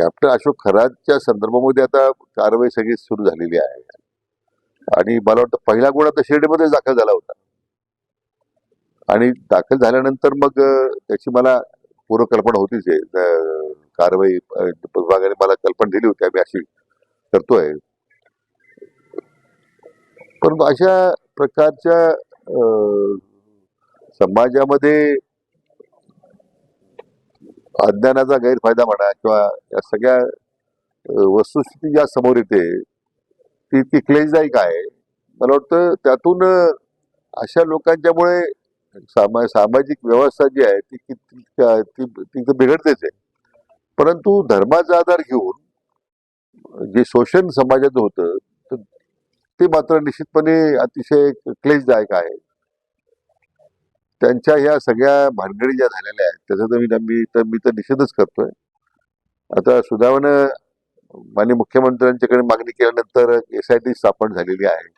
Captain Ashok खरातच्या संदर्भामध्ये आता कारवाई सगळी सुरू झालेली आहे आणि मला वाटतं पहिला गुन्हा आता शिर्डीमध्ये दाखल झाला होता आणि दाखल झाल्यानंतर मग त्याची मला पूर्वकल्पना होतीच आहे. कारवाई विभागाने मला कल्पना दिली होती, आम्ही अशी करतोय. परंतु अशा प्रकारच्या समाजामध्ये अज्ञानाचा गैरफायदा म्हणा किंवा या सगळ्या वस्तुस्थिती ज्या समोर येते ती क्लेशदायक आहे. मला वाटतं त्यातून अशा लोकांच्यामुळे सामाजिक व्यवस्था जी आहे ती बिघडतेच आहे. परंतु धर्माचा आधार घेऊन जे शोषण समाजाचं होतं ते मात्र निश्चितपणे अतिशय क्लेशदायक आहे. त्यांच्या ह्या सगळ्या भानगडी ज्या झालेल्या आहेत त्याचा मी तर निषेधच करतोय. आता सुदैवानं माननीय मुख्यमंत्र्यांच्याकडे मागणी केल्यानंतर SIT स्थापन झालेली आहे.